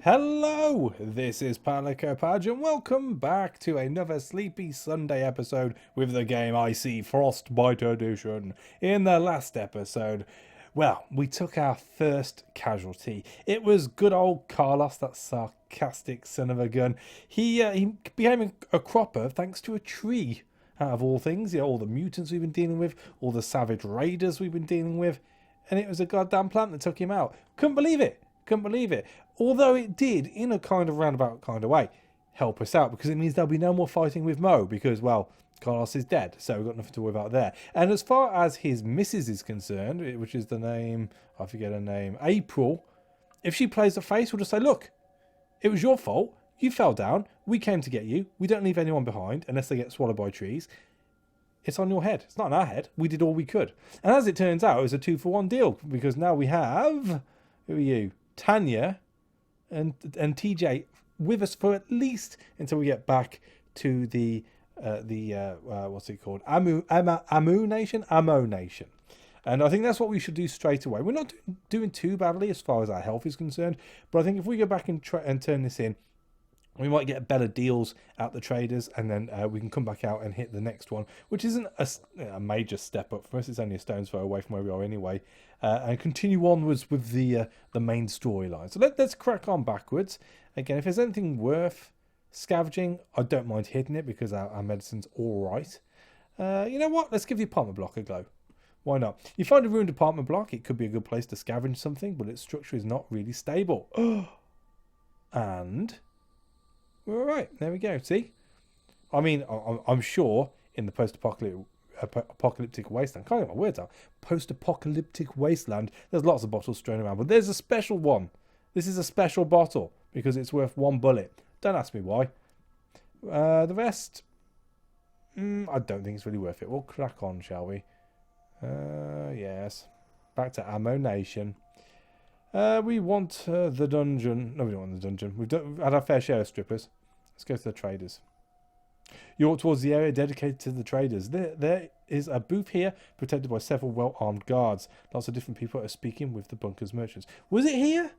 Hello, this is Palico Padge and welcome back to another Sleepy Sunday episode with the game ICY Frostbite Edition. In the last episode, well, we took our first casualty. It was good old Carlos, that sarcastic son of a gun. He became a cropper thanks to a tree, out of all things. You know, all the mutants we've been dealing with, all the savage raiders we've been dealing with, and it was a goddamn plant that took him out. Couldn't believe it. Couldn't believe it. Although it did, in a kind of roundabout kind of way, help us out, because it means there'll be no more fighting with Mo, because, well, Carlos is dead, so we've got nothing to worry about there. And as far as his missus is concerned, which is the name, I forget her name, April, if she plays the face, we'll just say, look, it was your fault. You fell down. We came to get you. We don't leave anyone behind unless they get swallowed by trees. It's on your head. It's not on our head. We did all we could. And as it turns out, it was a 2-for-1 deal, because now we have, who are you? Tanya and TJ with us for at least until we get back to the what's it called? Amo Nation. And I think that's what we should do straight away. We're not doing too badly as far as our health is concerned, but I think if we go back and turn this in, we might get better deals at the traders, and then we can come back out and hit the next one, which isn't a major step up for us. It's only a stone's throw away from where we are anyway, and continue onwards with the main storyline. So let's crack on backwards. Again, if there's anything worth scavenging, I don't mind hitting it because our medicine's all right. You know what? Let's give the apartment block a go. Why not? You find a ruined apartment block, it could be a good place to scavenge something, but its structure is not really stable. And we're all right. There we go. See? I mean, I'm sure in the post-apocalyptic wasteland, can't get my words out, post-apocalyptic wasteland, there's lots of bottles strewn around, but there's a special one. This is a special bottle because it's worth 1 bullet. Don't ask me why. The rest, I don't think it's really worth it. We'll crack on, shall we? Yes. Back to Ammo Nation. We want the dungeon. No, we don't want the dungeon. We've had our fair share of strippers. Let's go to the traders. You walk towards the area dedicated to the traders. There is a booth here, protected by several well-armed guards. Lots of different people are speaking with the bunker's merchants. Was it here?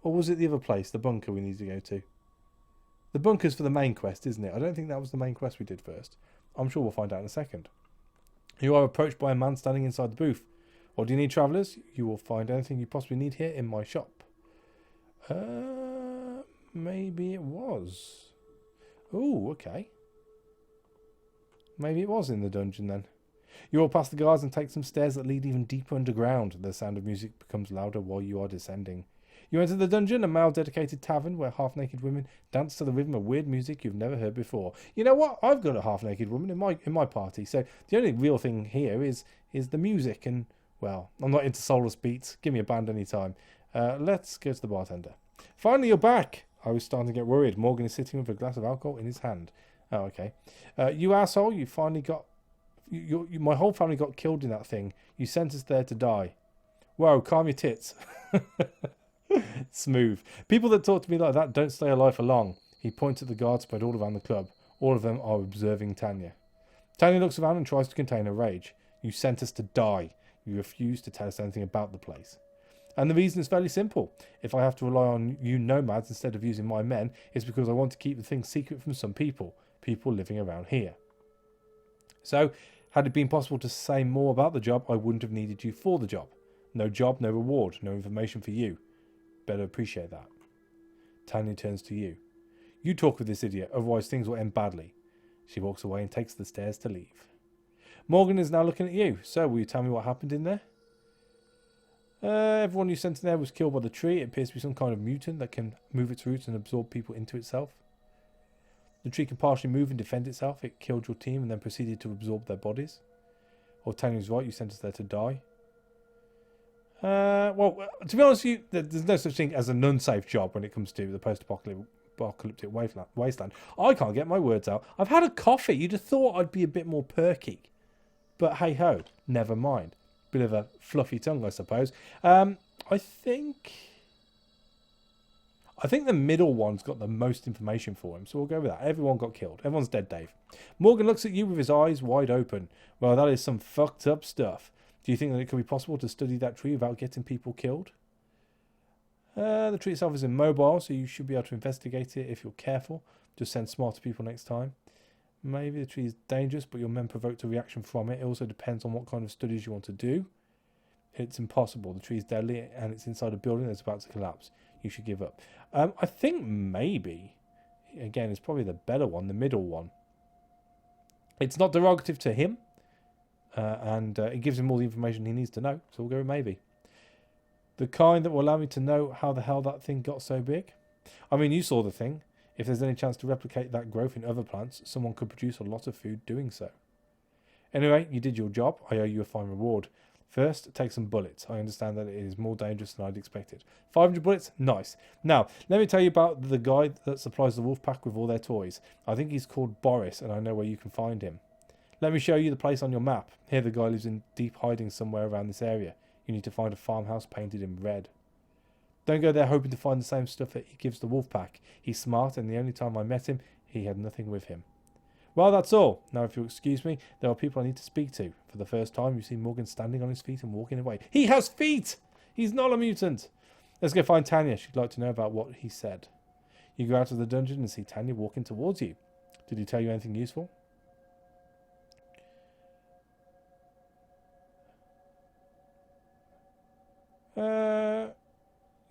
Or was it the other place, the bunker we need to go to? The bunker's for the main quest, isn't it? I don't think that was the main quest we did first. I'm sure we'll find out in a second. You are approached by a man standing inside the booth. What do you need, travellers? You will find anything you possibly need here in my shop. Maybe it was. Oh, okay. Maybe it was in the dungeon then. You all pass the guards and take some stairs that lead even deeper underground. The sound of music becomes louder while you are descending. You enter the dungeon, a male-dedicated tavern where half-naked women dance to the rhythm of weird music you've never heard before. You know what? I've got a half-naked woman in my party, so the only real thing here is the music. And well, I'm not into soulless beats. Give me a band anytime. Let's go to the bartender. Finally, you're back. I was starting to get worried. Morgan is sitting with a glass of alcohol in his hand. Oh, okay. You asshole! You finally got. My whole family got killed in that thing. You sent us there to die. Whoa! Calm your tits. Smooth. People that talk to me like that don't stay alive for long. He points at the guards spread all around the club. All of them are observing Tanya. Tanya looks around and tries to contain her rage. You sent us to die. You refuse to tell us anything about the place. And the reason is fairly simple. If I have to rely on you nomads instead of using my men, it's because I want to keep the thing secret from some people living around here. So, had it been possible to say more about the job, I wouldn't have needed you for the job. No job, no reward, no information for you. Better appreciate that. Tanya turns to you. You talk with this idiot, otherwise things will end badly. She walks away and takes the stairs to leave. Morgan is now looking at you. So, will you tell me what happened in there? Everyone you sent in there was killed by the tree. It appears to be some kind of mutant that can move its roots and absorb people into itself. The tree can partially move and defend itself. It killed your team and then proceeded to absorb their bodies. Or Tanya's right, you sent us there to die. Well, to be honest with you, there's no such thing as an unsafe job when it comes to the post-apocalyptic wasteland. I can't get my words out. I've had a coffee. You'd have thought I'd be a bit more perky. But hey-ho, never mind. Bit of a fluffy tongue, I suppose. I think the middle one's got the most information for him, so we'll go with that. Everyone got killed. Everyone's dead, Dave. Morgan looks at you with his eyes wide open. Well, that is some fucked up stuff. Do you think that it could be possible to study that tree without getting people killed? The tree itself is immobile, so you should be able to investigate it if you're careful. Just send smarter people next time. Maybe the tree is dangerous, but your men provoked a reaction from it. It also depends on what kind of studies you want to do. It's impossible. The tree is deadly, and it's inside a building that's about to collapse. You should give up. I think maybe, again, it's probably the better one, the middle one. It's not derogative to him, and it gives him all the information he needs to know, so we'll go with maybe. The kind that will allow me to know how the hell that thing got so big. I mean, you saw the thing. If there's any chance to replicate that growth in other plants, someone could produce a lot of food doing so. Anyway, you did your job. I owe you a fine reward. First, take some bullets. I understand that it is more dangerous than I'd expected. 500 bullets? Nice. Now, let me tell you about the guy that supplies the wolf pack with all their toys. I think he's called Boris, and I know where you can find him. Let me show you the place on your map. Here the guy lives in deep hiding somewhere around this area. You need to find a farmhouse painted in red. Don't go there hoping to find the same stuff that he gives the wolf pack. He's smart, and the only time I met him, he had nothing with him. Well, that's all. Now, if you'll excuse me, there are people I need to speak to. For the first time, you see Morgan standing on his feet and walking away. He has feet! He's not a mutant! Let's go find Tanya. She'd like to know about what he said. You go out of the dungeon and see Tanya walking towards you. Did he tell you anything useful?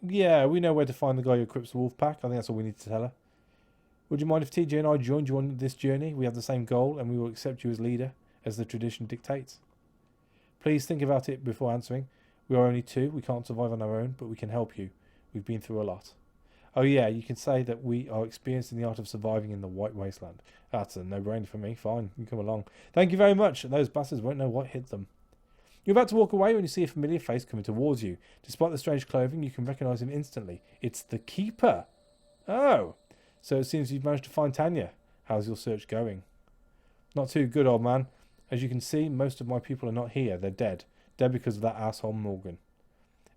Yeah, we know where to find the guy who equips the wolf pack. I think that's all we need to tell her. Would you mind if TJ and I joined you on this journey? We have the same goal, and we will accept you as leader, as the tradition dictates. Please think about it before answering. We are only two. We can't survive on our own, but we can help you. We've been through a lot. Oh yeah, you can say that we are experienced in the art of surviving in the White Wasteland. That's a no-brainer for me. Fine, you can come along. Thank you very much. Those bastards won't know what hit them. You're about to walk away when you see a familiar face coming towards you. Despite the strange clothing, you can recognise him instantly. It's the Keeper. Oh, so it seems you've managed to find Tanya. How's your search going? Not too good, old man. As you can see, most of my people are not here. They're dead. Dead because of that asshole Morgan.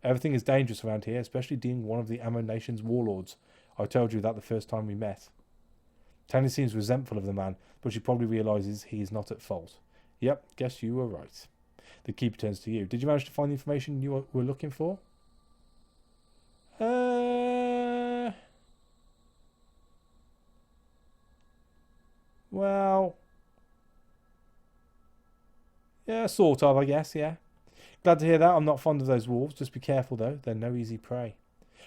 Everything is dangerous around here, especially being one of the Ammo Nation's warlords. I told you that the first time we met. Tanya seems resentful of the man, but she probably realises he is not at fault. Yep, guess you were right. The Keeper turns to you. Did you manage to find the information you were looking for? Well... yeah, sort of, I guess, yeah. Glad to hear that. I'm not fond of those wolves. Just be careful, though. They're no easy prey.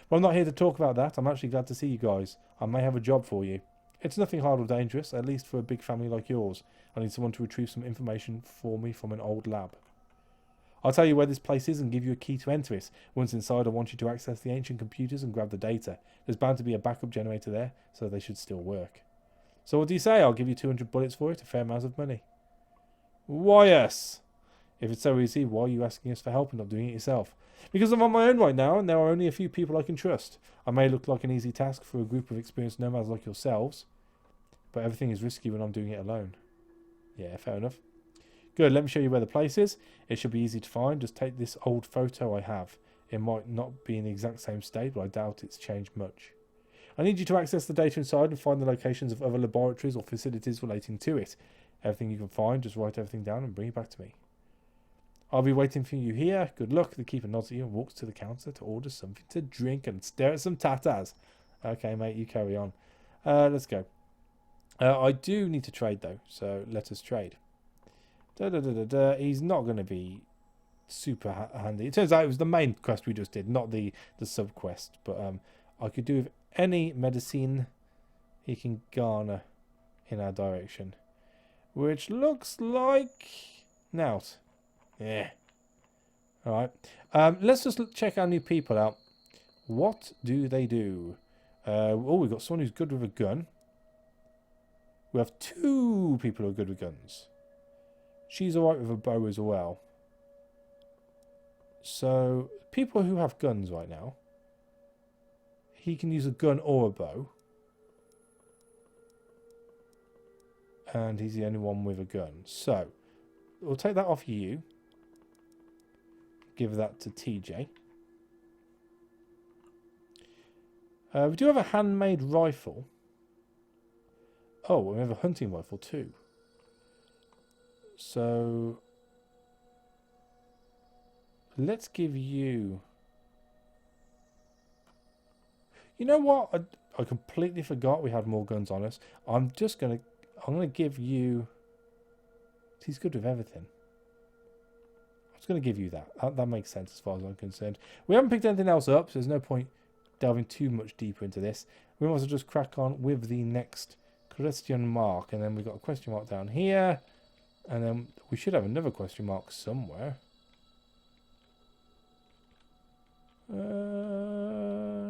But I'm not here to talk about that. I'm actually glad to see you guys. I may have a job for you. It's nothing hard or dangerous, at least for a big family like yours. I need someone to retrieve some information for me from an old lab. I'll tell you where this place is and give you a key to enter it. Once inside, I want you to access the ancient computers and grab the data. There's bound to be a backup generator there, so they should still work. So what do you say? I'll give you 200 bullets for it, a fair amount of money. Why yes? If it's so easy, why are you asking us for help and not doing it yourself? Because I'm on my own right now, and there are only a few people I can trust. I may look like an easy task for a group of experienced nomads like yourselves, but everything is risky when I'm doing it alone. Yeah, fair enough. Good, let me show you where the place is. It should be easy to find. Just take this old photo I have. It might not be in the exact same state, but I doubt it's changed much. I need you to access the data inside and find the locations of other laboratories or facilities relating to it. Everything you can find, just write everything down and bring it back to me. I'll be waiting for you here. Good luck. The Keeper nods at you and walks to the counter to order something to drink and stare at some tatas. Okay, mate, you carry on. Let's go. I do need to trade, though, so let us trade. He's not going to be super handy. It turns out it was the main quest we just did, not the sub-quest. But I could do with any medicine he can garner in our direction. Which looks like... Nout. Yeah. Alright. Let's just check our new people out. What do they do? We've got someone who's good with a gun. We have 2 people who are good with guns. She's alright with a bow as well. So, people who have guns right now. He can use a gun or a bow. And he's the only one with a gun. So, we'll take that off you. Give that to TJ. We do have a handmade rifle. Oh, we have a hunting rifle too. So, let's give you You know what? I completely forgot we had more guns on us. I'm gonna give you. He's good with everything. I was gonna give you that. That makes sense as far as I'm concerned. We haven't picked anything else up, so there's no point delving too much deeper into this. We might as well just crack on with the next question mark, and then we've got a question mark down here, and then we should have another question mark somewhere.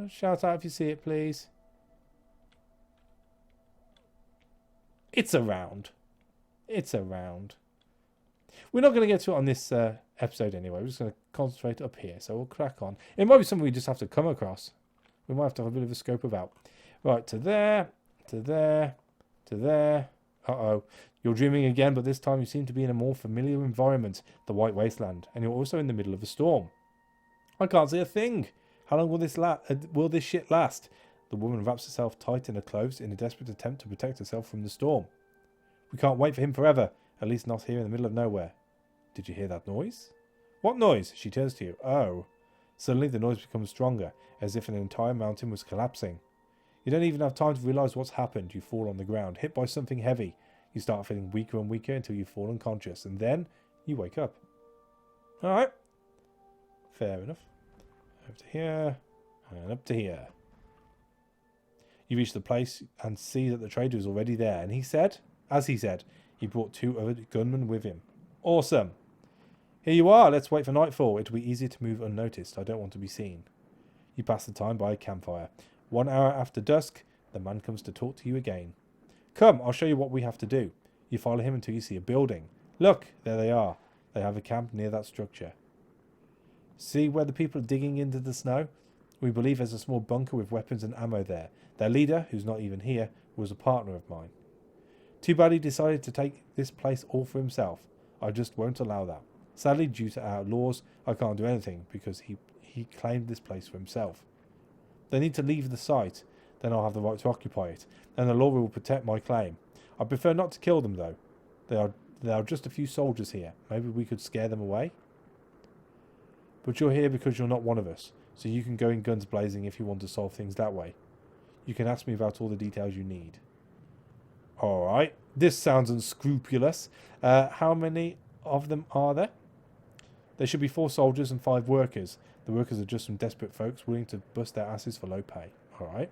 Shout out if you see it, please. It's around. It's around. We're not going to get to it on this episode anyway. We're just going to concentrate up here. So we'll crack on. It might be something we just have to come across. We might have to have a bit of a scope about. Right, to there, to there, to there. Uh-oh. You're dreaming again, but this time you seem to be in a more familiar environment, the White Wasteland. And you're also in the middle of a storm. I can't see a thing. How long will this shit last? The woman wraps herself tight in her clothes in a desperate attempt to protect herself from the storm. We can't wait for him forever. At least not here in the middle of nowhere. Did you hear that noise? What noise? She turns to you. Oh. Suddenly the noise becomes stronger, as if an entire mountain was collapsing. You don't even have time to realise what's happened. You fall on the ground, hit by something heavy. You start feeling weaker and weaker until you fall unconscious, and then you wake up. Alright. Fair enough. Over to here, and up to here. You reach the place and see that the trader is already there, and as he said, he brought 2 other gunmen with him. Awesome. Here you are. Let's wait for nightfall. It'll be easier to move unnoticed. I don't want to be seen. You pass the time by a campfire. 1 hour after dusk, the man comes to talk to you again. Come, I'll show you what we have to do. You follow him until you see a building. Look, there they are. They have a camp near that structure. See where the people are digging into the snow? We believe there's a small bunker with weapons and ammo there. Their leader, who's not even here, was a partner of mine. Too bad he decided to take this place all for himself. I just won't allow that. Sadly, due to our laws, I can't do anything because he claimed this place for himself. They need to leave the site, then I'll have the right to occupy it, and the law will protect my claim. I prefer not to kill them though. There are just a few soldiers here. Maybe we could scare them away? But you're here because you're not one of us, so you can go in guns blazing if you want to solve things that way. You can ask me about all the details you need. Alright, this sounds unscrupulous. How many of them are there? There should be 4 soldiers and 5 workers. The workers are just some desperate folks willing to bust their asses for low pay. Alright.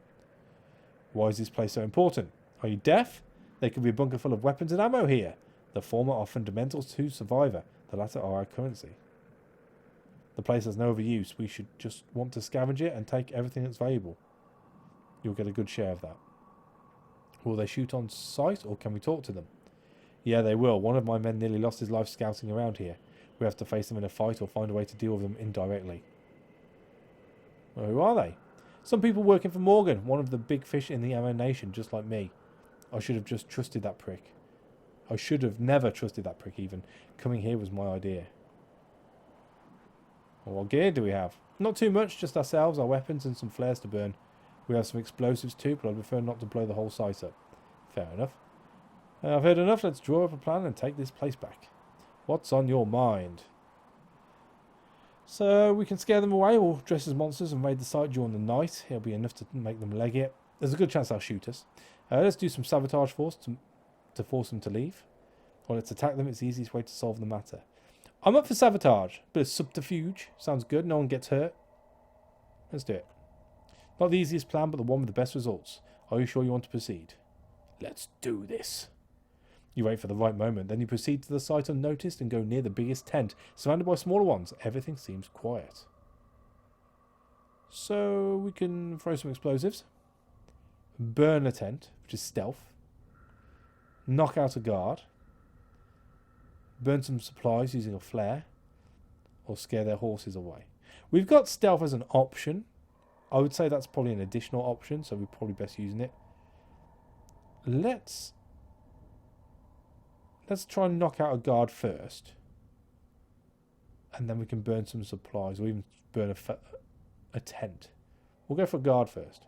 Why is this place so important? Are you deaf? There could be a bunker full of weapons and ammo here. The former are fundamental to survivor. The latter are our currency. The place has no other use. We should just want to scavenge it and take everything that's valuable. You'll get a good share of that. Will they shoot on sight, or can we talk to them? Yeah, they will. One of my men nearly lost his life scouting around here. We have to face them in a fight or find a way to deal with them indirectly. Well, who are they? Some people working for Morgan, one of the big fish in the Ammo Nation, just like me. I should have just trusted that prick. I should have never trusted that prick even. Coming here was my idea. Well, what gear do we have? Not too much, just ourselves, our weapons and some flares to burn. We have some explosives too, but I'd prefer not to blow the whole site up. Fair enough. I've heard enough. Let's draw up a plan and take this place back. What's on your mind? So we can scare them away or dress as monsters and raid the site during the night. It'll be enough to make them leg it. There's a good chance they'll shoot us. Let's do some sabotage force to force them to leave. Or let's attack them. It's the easiest way to solve the matter. I'm up for sabotage. Bit of subterfuge. Sounds good. No one gets hurt. Let's do it. Not the easiest plan, but the one with the best results. Are you sure you want to proceed? Let's do this. You wait for the right moment, then you proceed to the site unnoticed and go near the biggest tent, surrounded by smaller ones. Everything seems quiet. So we can throw some explosives. Burn a tent, which is stealth. Knock out a guard. Burn some supplies using a flare. Or scare their horses away. We've got stealth as an option. I would say that's probably an additional option, so we're probably best using it. Let's try and knock out a guard first. And then we can burn some supplies, or even burn a tent. We'll go for a guard first.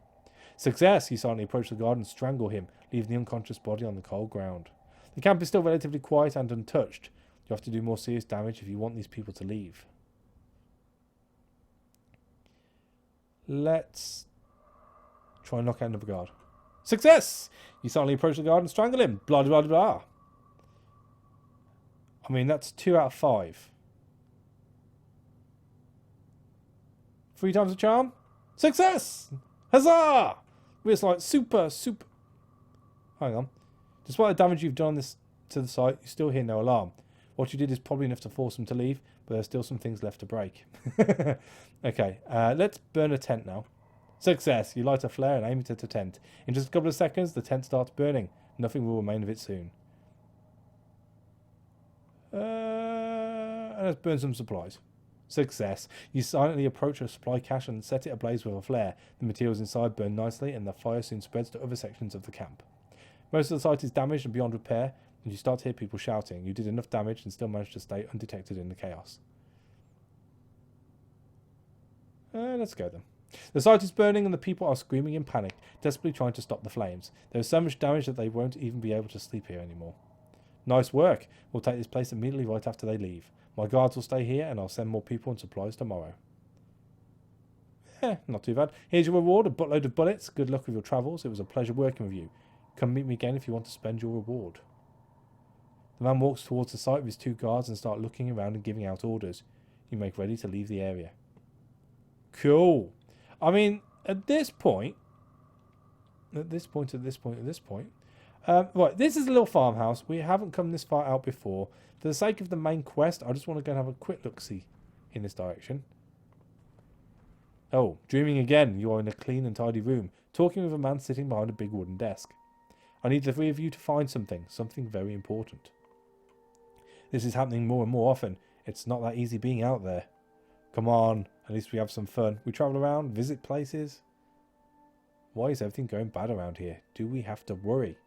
Success! You silently approach the guard and strangle him, leaving the unconscious body on the cold ground. The camp is still relatively quiet and untouched. You have to do more serious damage if you want these people to leave. Let's Try and knock out another guard. Success! You suddenly approach the guard and strangle him. Blah, blah, blah, blah. I mean, that's 2 out of 5. 3 times the charm. Success! Huzzah! It's like super. Hang on. Despite the damage you've done to the site, you still hear no alarm. What you did is probably enough to force them to leave, but there's still some things left to break. Okay, let's burn a tent now. Success! You light a flare and aim it at the tent. In just a couple of seconds, the tent starts burning. Nothing will remain of it soon. And let's burn some supplies. Success. You silently approach a supply cache and set it ablaze with a flare. The materials inside burn nicely and the fire soon spreads to other sections of the camp. Most of the site is damaged and beyond repair, and you start to hear people shouting. You did enough damage and still managed to stay undetected in the chaos. Let's go then. The site is burning and the people are screaming in panic, desperately trying to stop the flames. There is so much damage that they won't even be able to sleep here anymore. Nice work. We'll take this place immediately right after they leave. My guards will stay here and I'll send more people and supplies tomorrow. Not too bad. Here's your reward, a buttload of bullets. Good luck with your travels. It was a pleasure working with you. Come meet me again if you want to spend your reward. The man walks towards the site with his 2 guards and start looking around and giving out orders. You make ready to leave the area. Cool. I mean, at this point... Right, this is a little farmhouse. We haven't come this far out before. For the sake of the main quest, I just want to go and have a quick look-see in this direction. Oh, dreaming again. You are in a clean and tidy room, talking with a man sitting behind a big wooden desk. I need the 3 of you to find something very important. This is happening more and more often. It's not that easy being out there. Come on, at least we have some fun. We travel around, visit places. Why is everything going bad around here? Do we have to worry?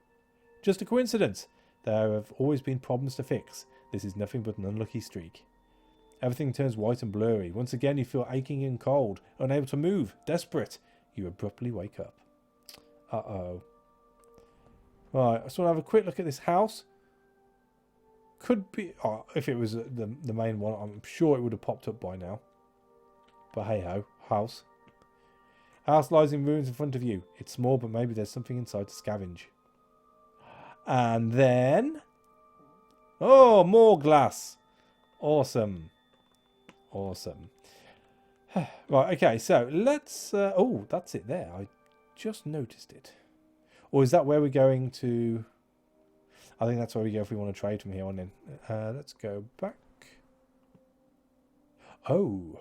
Just a coincidence. There have always been problems to fix. This is nothing but an unlucky streak. Everything turns white and blurry. Once again you feel aching and cold, unable to move, desperate. You abruptly wake up. Uh-oh. Right, I just want to have a quick look at this house. Could be... Oh, if it was the main one, I'm sure it would have popped up by now. But hey-ho. House. House lies in ruins in front of you. It's small, but maybe there's something inside to scavenge. And then... Oh, more glass. Awesome. Awesome. Right, okay, so let's... oh, that's it there. I just noticed it. Or is that where we're going to... I think that's where we go if we want to trade from here on in. Let's go back. Oh.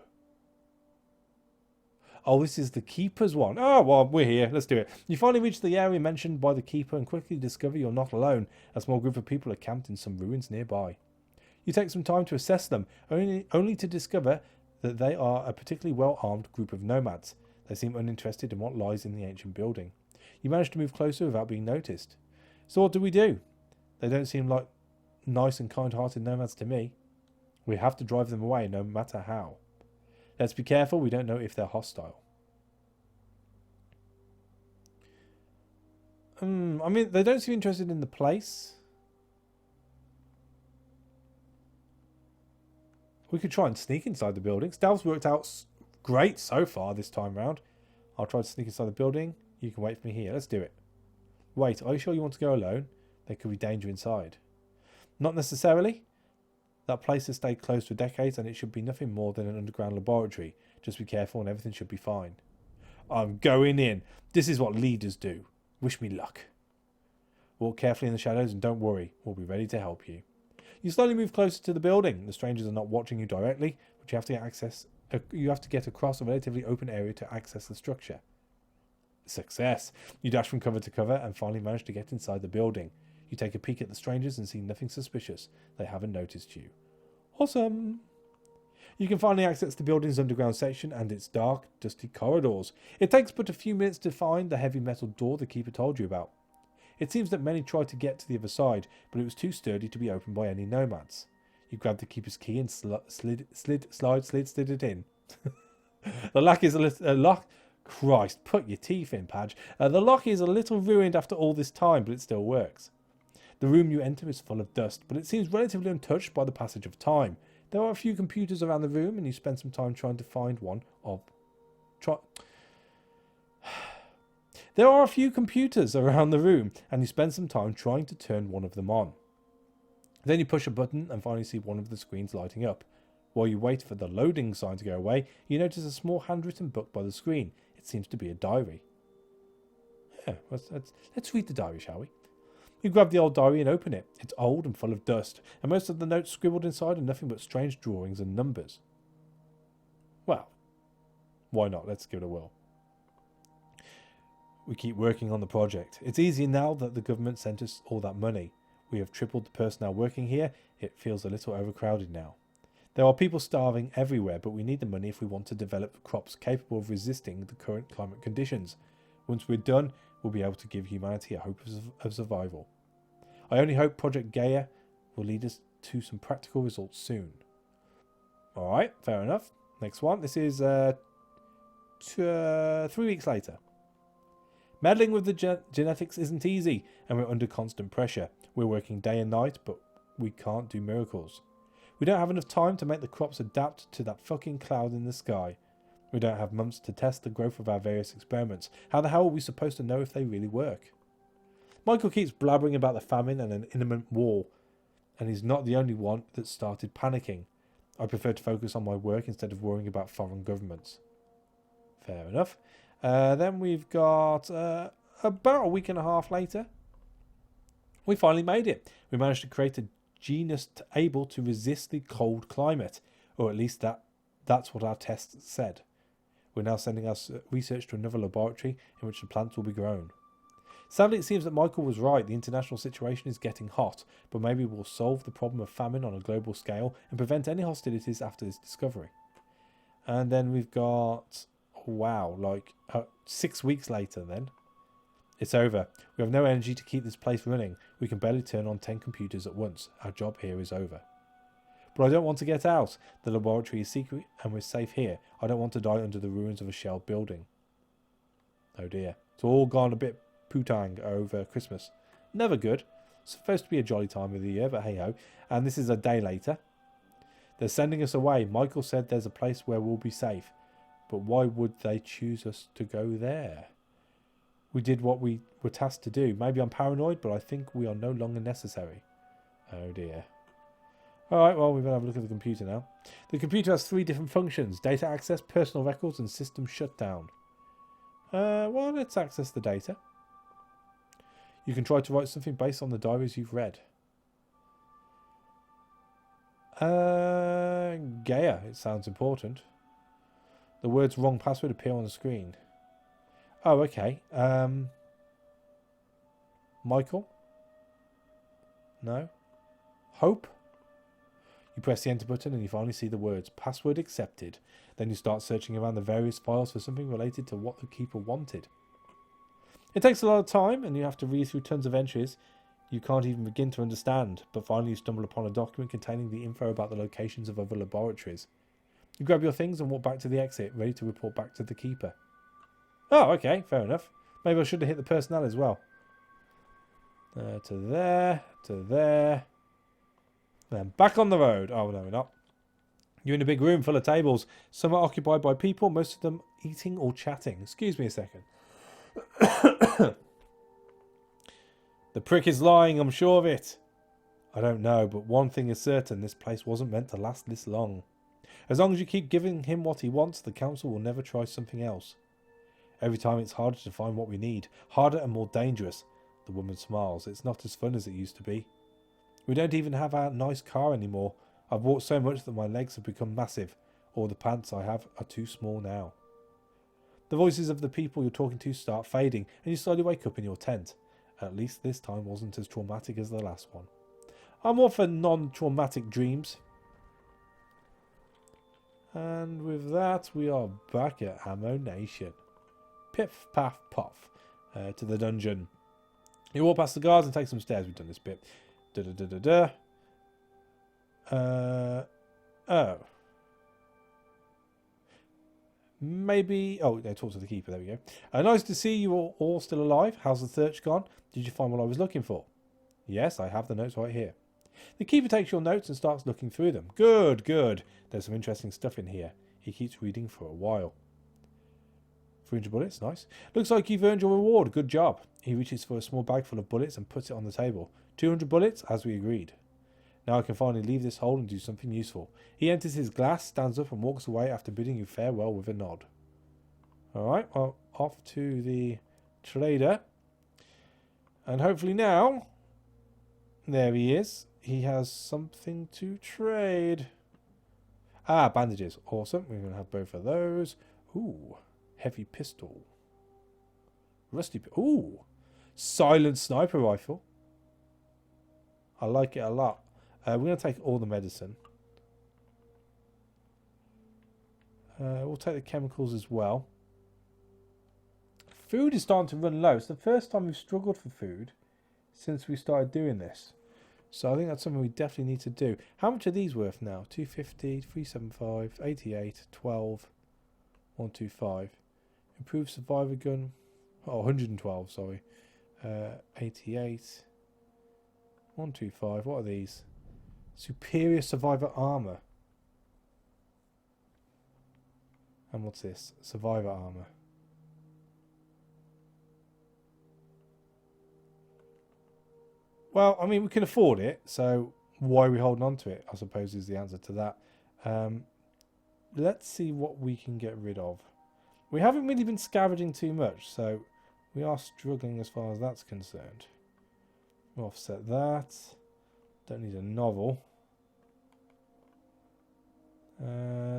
Oh, this is the Keeper's one. Oh, well, we're here. Let's do it. You finally reach the area mentioned by the Keeper and quickly discover you're not alone. A small group of people are camped in some ruins nearby. You take some time to assess them, only to discover that they are a particularly well-armed group of nomads. They seem uninterested in what lies in the ancient building. You manage to move closer without being noticed. So what do we do? They don't seem like nice and kind-hearted nomads to me. We have to drive them away no matter how. Let's be careful, we don't know if they're hostile. I mean, they don't seem interested in the place. We could try and sneak inside the building. Stealth's worked out great so far this time round. I'll try to sneak inside the building. You can wait for me here. Let's do it. Wait, are you sure you want to go alone? There could be danger inside. Not necessarily. That place has stayed closed for decades and it should be nothing more than an underground laboratory. Just be careful and everything should be fine. I'm going in. This is what leaders do. Wish me luck. Walk carefully in the shadows and don't worry. We'll be ready to help you. You slowly move closer to the building. The strangers are not watching you directly, but you have to get across a relatively open area to access the structure. Success. You dash from cover to cover and finally manage to get inside the building. You take a peek at the strangers and see nothing suspicious. They haven't noticed you. Awesome. You can finally access the building's underground section and its dark, dusty corridors. It takes but a few minutes to find the heavy metal door the Keeper told you about. It seems that many tried to get to the other side, but it was too sturdy to be opened by any nomads. You grab the Keeper's key and slid it in. The lock is a lock. Christ, put your teeth in, Padge. The lock is a little ruined after all this time, but it still works. The room you enter is full of dust, but it seems relatively untouched by the passage of time. There are a few computers around the room, and you spend some time trying to find one of... There are a few computers around the room, and you spend some time trying to turn one of them on. Then you push a button and finally see one of the screens lighting up. While you wait for the loading sign to go away, you notice a small handwritten book by the screen. It seems to be a diary. Yeah, let's read the diary, shall we? You grab the old diary and open it. It's old and full of dust, and most of the notes scribbled inside are nothing but strange drawings and numbers. Well, why not? Let's give it a whirl. We keep working on the project. It's easier now that the government sent us all that money. We have tripled the personnel working here. It feels a little overcrowded now. There are people starving everywhere, but we need the money if we want to develop crops capable of resisting the current climate conditions. Once we're done, we'll be able to give humanity a hope of survival. I only hope Project Gaia will lead us to some practical results soon. Alright, fair enough. Next one. This is 3 weeks later. Meddling with the genetics isn't easy, and we're under constant pressure. We're working day and night, but we can't do miracles. We don't have enough time to make the crops adapt to that fucking cloud in the sky. We don't have months to test the growth of our various experiments. How the hell are we supposed to know if they really work? Michael keeps blabbering about the famine and an imminent war, and he's not the only one that started panicking. I prefer to focus on my work instead of worrying about foreign governments. Fair enough. Then we've got about a week and a half later. We finally made it. We managed to create a genus able to resist the cold climate, or at least that's what our tests said. We're now sending our research to another laboratory in which the plants will be grown. Sadly, it seems that Michael was right. The international situation is getting hot, but maybe we'll solve the problem of famine on a global scale and prevent any hostilities after this discovery. And then we've got, wow, 6 weeks later then. It's over. We have no energy to keep this place running. We can barely turn on 10 computers at once. Our job here is over. But I don't want to get out. The laboratory is secret and we're safe here. I don't want to die under the ruins of a shelled building. Oh dear. It's all gone a bit putang over Christmas. Never good. It's supposed to be a jolly time of the year, but hey ho. And this is a day later. They're sending us away. Michael said there's a place where we'll be safe. But why would they choose us to go there? We did what we were tasked to do. Maybe I'm paranoid, but I think we are no longer necessary. Oh dear. Alright, well, we're going to have a look at the computer now. The computer has 3 different functions. Data access, personal records, and system shutdown. Well, let's access the data. You can try to write something based on the diaries you've read. Gaia, it sounds important. The words wrong password appear on the screen. Oh, okay. Michael? No. Hope? You press the enter button and you finally see the words password accepted. Then you start searching around the various files for something related to what the keeper wanted. It takes a lot of time and you have to read through tons of entries you can't even begin to understand, but finally you stumble upon a document containing the info about the locations of other laboratories. You grab your things and walk back to the exit, ready to report back to the keeper. Oh, okay, fair enough. Maybe I should have hit the personnel as well. To there, to there. Then back on the road. Oh, no, we're not. You're in a big room full of tables. Some are occupied by people, most of them eating or chatting. Excuse me a second. The prick is lying, I'm sure of it. I don't know, but one thing is certain. This place wasn't meant to last this long. As long as you keep giving him what he wants, the council will never try something else. Every time it's harder to find what we need. Harder and more dangerous. The woman smiles. It's not as fun as it used to be. We don't even have our nice car anymore. I've walked so much that my legs have become massive. All the pants I have are too small now. The voices of the people you're talking to start fading, and you slowly wake up in your tent. At least this time wasn't as traumatic as the last one. I'm all for non-traumatic dreams. And with that, we are back at Ammo Nation. Piff, paff, puff. To the dungeon. You walk past the guards and take some stairs. We've done this bit. Oh. Maybe... Oh, they talk to the keeper. There we go. Nice to see you all still alive. How's the search gone? Did you find what I was looking for? Yes, I have the notes right here. The keeper takes your notes and starts looking through them. Good, good. There's some interesting stuff in here. He keeps reading for a while. 300 bullets, nice. Looks like you've earned your reward. Good job. He reaches for a small bag full of bullets and puts it on the table. 200 bullets, as we agreed. Now I can finally leave this hole and do something useful. He enters his glass, stands up and walks away after bidding you farewell with a nod. Alright, well, off to the trader. And hopefully now, there he is. He has something to trade. Ah, bandages. Awesome. We're going to have both of those. Ooh, heavy pistol. Rusty. Ooh, silent sniper rifle. I like it a lot. We're going to take all the medicine. We'll take the chemicals as well. Food is starting to run low. It's the first time we've struggled for food since we started doing this. So I think that's something we definitely need to do. How much are these worth now? 250, 375, 88, 12, 125. Improved survivor gun. Oh, 112, sorry. 88. 125. What are these? Superior survivor armor. And what's this? Survivor armor. Well, I mean, we can afford it, so why are we holding on to it, I suppose, is the answer to that. Let's see what we can get rid of. We haven't really been scavenging too much, so we are struggling as far as that's concerned. We'll offset that. Don't need a novel.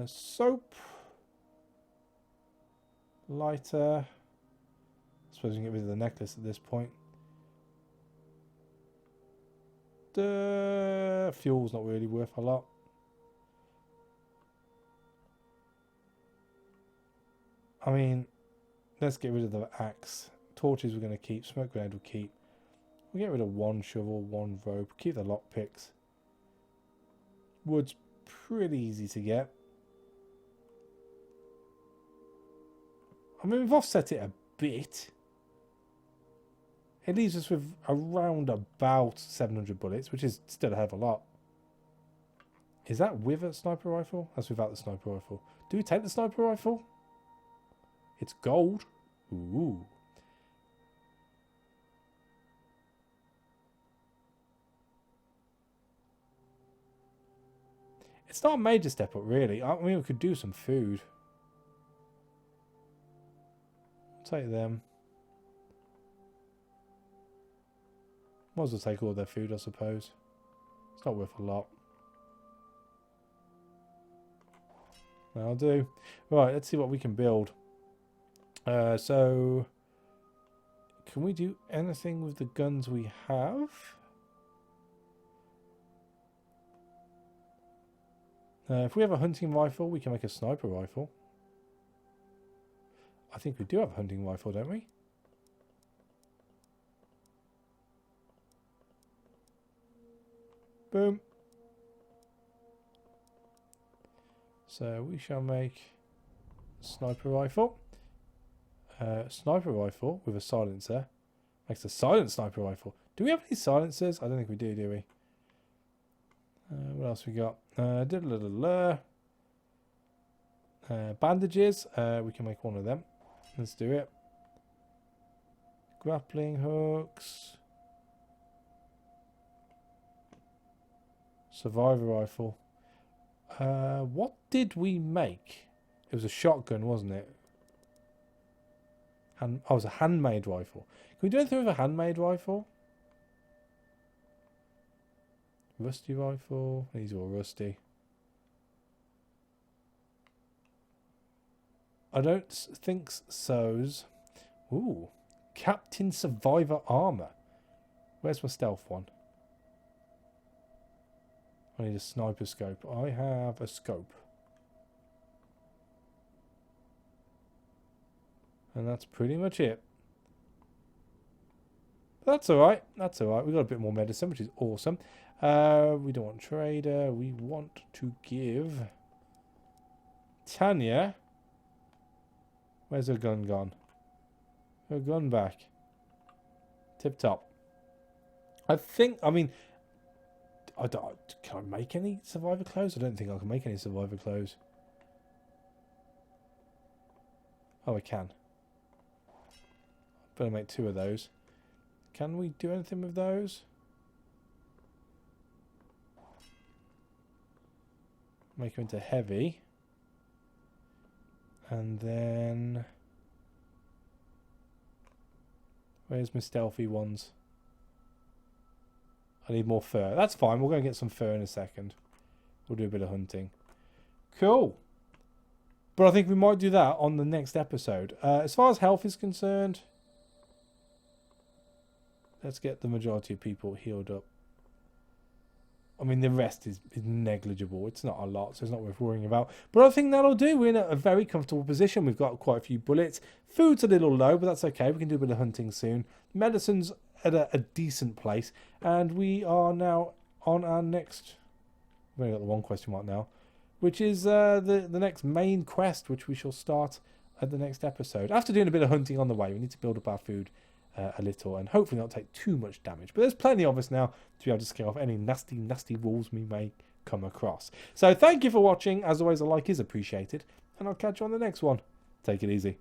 Soap. Lighter. I suppose we can get rid of the necklace at this point. Fuel's not really worth a lot. I mean, let's get rid of the axe. Torches we're going to keep. Smoke grenade we'll keep. We'll get rid of one shovel, one rope. Keep the lockpicks. Wood's pretty easy to get. I mean, we've offset it a bit. It leaves us with around about 700 bullets, which is still a hell of a lot. Is that with a sniper rifle? That's without the sniper rifle. Do we take the sniper rifle? It's gold. Ooh. It's not a major step up, really. I mean, we could do some food. Take them. Might as well take all their food, I suppose. It's not worth a lot. That'll do. Right, let's see what we can build. So, can we do anything with the guns we have? If we have a hunting rifle, we can make a sniper rifle. I think we do have a hunting rifle, don't we? Boom. So we shall make a sniper rifle. Sniper rifle with a silencer. Makes a silent sniper rifle. Do we have any silencers? I don't think we do we? What else we got? Bandages. We can make one of them. Let's do it. Grappling hooks. Survivor rifle. What did we make? It was a shotgun, wasn't it? Oh, it was a handmade rifle. Can we do anything with a handmade rifle? Rusty rifle. These are all rusty. I don't think so's. Ooh. Captain Survivor armor. Where's my stealth one? I need a sniper scope. I have a scope. And that's pretty much it. But that's alright. That's alright. We've got a bit more medicine, which is awesome. We don't want trader. We want to give Tanya. Where's her gun gone? Her gun back. Tip top. I mean, can I make any survivor clothes? I don't think I can make any survivor clothes. Oh, I can. Better make 2 of those. Can we do anything with those? Make them into heavy. And then... Where's my stealthy ones? I need more fur. That's fine. We'll go and get some fur in a second. We'll do a bit of hunting. Cool. But I think we might do that on the next episode. As far as health is concerned, let's get the majority of people healed up. I mean, the rest is negligible. It's not a lot, so it's not worth worrying about. But I think that'll do. We're in a very comfortable position. We've got quite a few bullets. Food's a little low, but that's okay. We can do a bit of hunting soon. Medicine's at a decent place. And we are now on our next... We've only got the one question mark now. Which is the next main quest, which we shall start at the next episode. After doing a bit of hunting on the way, we need to build up our food a little and hopefully not take too much damage. But there's plenty of us now to be able to scare off any nasty wolves we may come across. So thank you for watching. As always, a like is appreciated. And I'll catch you on the next one. Take it easy.